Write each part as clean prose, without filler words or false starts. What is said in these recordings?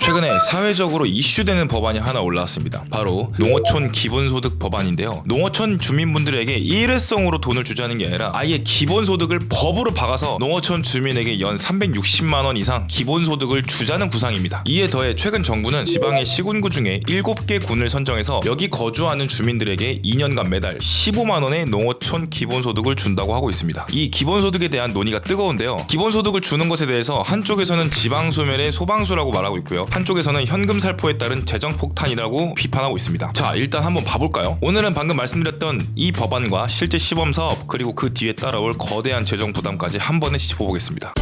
최근에 사회적으로 이슈되는 법안이 하나 올라왔습니다. 바로 농어촌 기본소득 법안인데요. 농어촌 주민분들에게 일회성으로 돈을 주자는 게 아니라 아예 기본소득을 법으로 박아서 농어촌 주민에게 연 360만 원 이상 기본소득을 주자는 구상입니다. 이에 더해 최근 정부는 지방의 시군구 중에 7개 군을 선정해서 여기 거주하는 주민들에게 2년간 매달 15만 원의 농어촌 기본소득을 준다고 하고 있습니다. 이 기본소득에 대한 논의가 뜨거운데요. 기본소득을 주는 것에 대해서 한쪽에서는 지방소멸의 소방수라고 말하고 있고요. 한쪽에서는 현금 살포에 따른 재정폭탄이라고 비판하고 있습니다. 자, 일단 한번 봐볼까요? 오늘은 방금 말씀드렸던 이 법안과 실제 시범사업 그리고 그 뒤에 따라올 거대한 재정 부담까지 한 번에 짚어보겠습니다.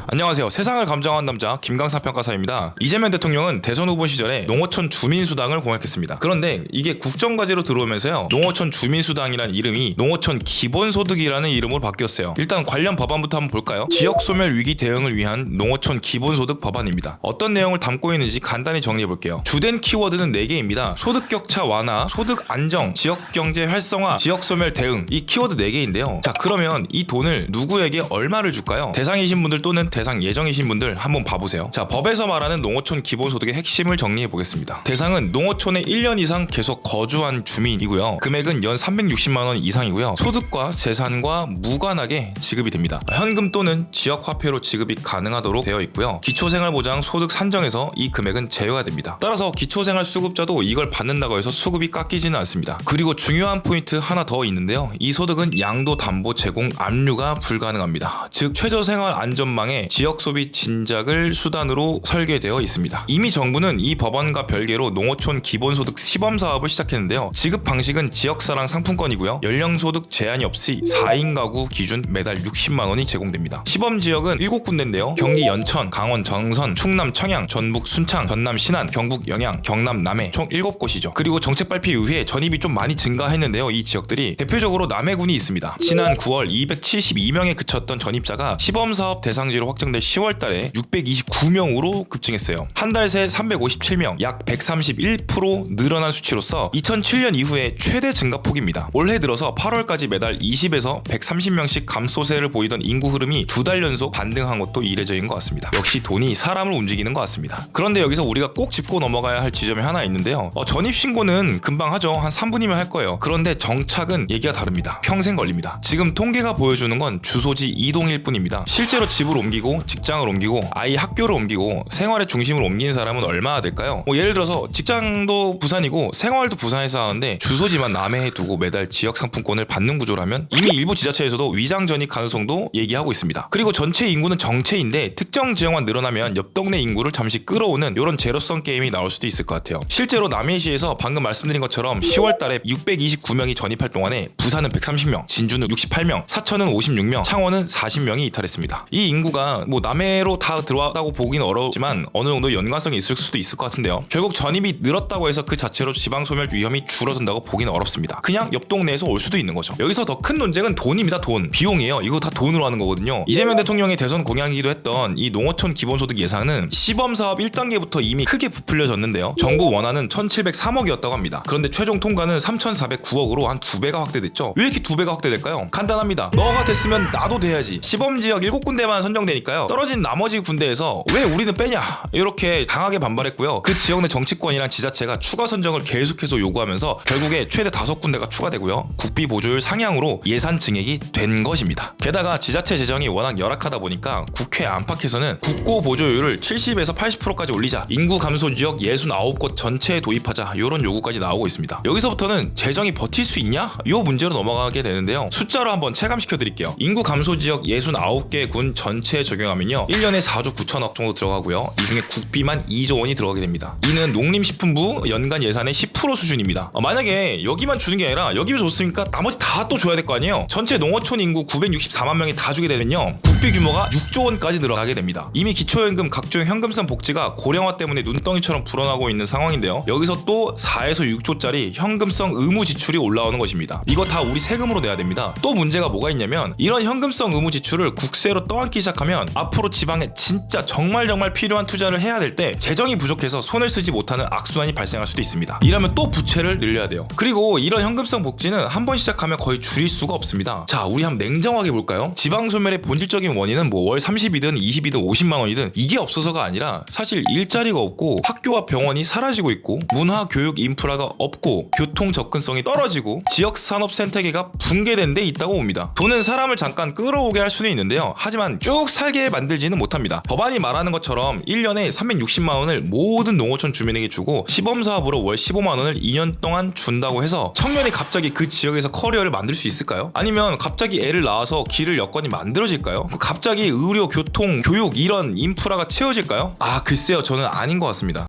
안녕하세요. 세상을 감정한 남자 김강사 평가사입니다. 이재명 대통령은 대선 후보 시절에 농어촌 주민수당을 공약했습니다. 그런데 이게 국정과제로 들어오면서요, 농어촌 주민수당이라는 이름이 농어촌 기본소득이라는 이름으로 바뀌었어요. 일단 관련 법안부터 한번 볼까요? 지역소멸 위기 대응을 위한 농어촌 기본소득 법안입니다. 어떤 내용을 담고 있는지 간단히 정리해볼게요. 주된 키워드는 4개입니다. 소득격차 완화, 소득 안정, 지역경제 활성화, 지역소멸 대응, 이 키워드 4개인데요. 자, 그러면 이 돈을 누구에게 얼마를 줄까요? 대상이신 분들 또는 대상 예정이신 분들 한번 봐보세요. 자, 법에서 말하는 농어촌 기본소득의 핵심을 정리해 보겠습니다. 대상은 농어촌에 1년 이상 계속 거주한 주민이고요. 금액은 연 360만 원 이상이고요. 소득과 재산과 무관하게 지급이 됩니다. 현금 또는 지역화폐로 지급이 가능하도록 되어 있고요. 기초생활보장 소득 산정에서 이 금액은 제외가 됩니다. 따라서 기초생활수급자도 이걸 받는다고 해서 수급이 깎이지는 않습니다. 그리고 중요한 포인트 하나 더 있는데요. 이 소득은 양도담보 제공 압류가 불가능합니다. 즉 최저생활 안전망에 지역소비 진작을 수단으로 설계되어 있습니다. 이미 정부는 이 법안과 별개로 농어촌 기본소득 시범사업을 시작했는데요. 지급 방식은 지역사랑 상품권이고요. 연령소득 제한이 없이 4인 가구 기준 매달 60만 원이 제공됩니다. 시범지역은 7군데인데요. 경기 연천, 강원 정선, 충남 청양, 전북 순창, 전남 신안, 경북 영양, 경남 남해 총 7곳이죠. 그리고 정책 발표 이후에 전입이 좀 많이 증가했는데요. 이 지역들이 대표적으로 남해군이 있습니다. 지난 9월 272명에 그쳤던 전입자가 시범사업 대상지로 확정된 10월 달에 629명으로 급증했어요. 한 달 새 357명, 약 131% 늘어난 수치로서 2007년 이후에 최대 증가폭입니다. 올해 들어서 8월까지 매달 20에서 130명씩 감소세를 보이던 인구 흐름이 2달 연속 반등한 것도 이례적인 것 같습니다. 역시 돈이 사람을 움직이는 것 같습니다. 그런데 여기서 우리가 꼭 짚고 넘어가야 할 지점이 하나 있는데요. 전입신고는 금방 하죠. 한 3분이면 할 거예요. 그런데 정착은 얘기가 다릅니다. 평생 걸립니다. 지금 통계가 보여주는 건 주소지 이동일 뿐입니다. 실제로 집을 옮기고 직장을 옮기고 아이 학교를 옮기고 생활의 중심을 옮기는 사람은 얼마나 될까요? 예를 들어서 직장도 부산이고 생활도 부산에서 하는데 주소지만 남해에 두고 매달 지역 상품권을 받는 구조라면 이미 일부 지자체에서도 위장 전입 가능성도 얘기하고 있습니다. 그리고 전체 인구는 정체인데 특정 지역만 늘어나면 옆 동네 인구를 잠시 끌어오는 이런 제로성 게임이 나올 수도 있을 것 같아요. 실제로 남해시에서 방금 말씀드린 것처럼 10월 달에 629명이 전입할 동안에 부산은 130명, 진주는 68명, 사천은 56명, 창원은 40명이 이탈했습니다. 이 인구가 남해로 다 들어왔다고 보기는 어렵지만 어느 정도 연관성이 있을 수도 있을 것 같은데요. 결국 전입이 늘었다고 해서 그 자체로 지방소멸 위험이 줄어든다고 보기는 어렵습니다. 그냥 옆 동네에서 올 수도 있는 거죠. 여기서 더 큰 논쟁은 돈입니다. 돈. 비용이에요. 이거 다 돈으로 하는 거거든요. 이재명 대통령의 대선 공약이기도 했던 이 농어촌 기본소득 예산은 시범사업 1단계부터 이미 크게 부풀려졌는데요. 정부 원안은 1703억이었다고 합니다. 그런데 최종 통과는 3409억으로 한 2배가 확대됐죠. 왜 이렇게 2배가 확대될까요? 간단합니다. 너가 됐으면 나도 돼야지. 시범지역 7군데만 선정되니까요. 떨어진 나머지 군대에서 왜 우리는 빼냐, 이렇게 강하게 반발했고요. 그 지역 내 정치권이랑 지자체가 추가 선정을 계속해서 요구하면서 결국에 최대 5군데가 추가되고요. 국비 보조율 상향으로 예산 증액이 된 것입니다. 게다가 지자체 재정이 워낙 열악하다 보니까 국회 안팎에서는 국고 보조율을 70에서 80%까지 올리자, 인구 감소 지역 69곳 전체에 도입하자, 이런 요구까지 나오고 있습니다. 여기서부터는 재정이 버틸 수 있냐? 이 문제로 넘어가게 되는데요. 숫자로 한번 체감시켜 드릴게요. 인구 감소 지역 69개 군 전체에 적용하면요, 1년에 4조 9천억 정도 들어가고요. 이 중에 국비만 2조 원이 들어가게 됩니다. 이는 농림식품부 연간 예산의 10% 수준입니다. 만약에 여기만 주는 게 아니라 여기만 줬으니까 나머지 다 또 줘야 될 거 아니에요. 전체 농어촌 인구 964만 명이 다 주게 되면요, 국비 규모가 6조 원까지 늘어가게 됩니다. 이미 기초연금 각종 현금성 복지가 고령화 때문에 눈덩이처럼 불어나고 있는 상황인데요. 여기서 또 4에서 6조짜리 현금성 의무 지출이 올라오는 것입니다. 이거 다 우리 세금으로 내야 됩니다. 또 문제가 뭐가 있냐면 이런 현금성 의무 지출을 국세로 떠안기 시작하면 아니면 앞으로 지방에 진짜 정말 필요한 투자를 해야 될 때 재정이 부족해서 손을 쓰지 못하는 악순환이 발생할 수도 있습니다. 이러면 또 부채를 늘려야 돼요. 그리고 이런 현금성 복지는 한 번 시작하면 거의 줄일 수가 없습니다. 자, 우리 한번 냉정하게 볼까요? 지방 소멸의 본질적인 원인은 뭐 월 30이든 20이든 50만 원이든 이게 없어서가 아니라 사실 일자리가 없고 학교와 병원이 사라지고 있고 문화 교육 인프라가 없고 교통 접근성이 떨어지고 지역 산업 생태계가 붕괴된 데 있다고 봅니다. 돈은 사람을 잠깐 끌어오게 할 수는 있는데요. 하지만 쭉 살게 만들지는 못합니다. 법안이 말하는 것처럼 1년에 360만 원을 모든 농어촌 주민에게 주고 시범사업으로 월 15만 원을 2년 동안 준다고 해서 청년이 갑자기 그 지역에서 커리어를 만들 수 있을까요? 아니면 갑자기 애를 낳아서 길을 여건이 만들어질까요? 갑자기 의료, 교통, 교육 이런 인프라가 채워질까요? 글쎄요, 저는 아닌 것 같습니다.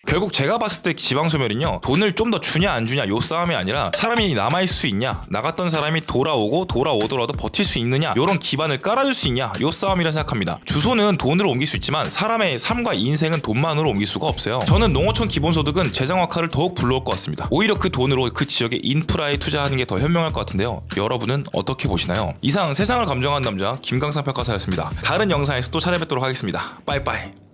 결국 제가 봤을 때 지방소멸은요, 돈을 좀 더 주냐 안 주냐 요 싸움이 아니라 사람이 남아있을 수 있냐, 나갔던 사람이 돌아오더라도 버틸 수 있느냐, 요런 기반을 깔아줄 수 있냐 요 싸움이라 생각합니다. 주소는 돈으로 옮길 수 있지만 사람의 삶과 인생은 돈만으로 옮길 수가 없어요. 저는 농어촌 기본소득은 재정 악화를 더욱 불러올 것 같습니다. 오히려 그 돈으로 그 지역의 인프라에 투자하는 게 더 현명할 것 같은데요. 여러분은 어떻게 보시나요? 이상 세상을 감정한 남자 김강삼 평가사였습니다. 다른 영상에서 또 찾아뵙도록 하겠습니다. 빠이빠이.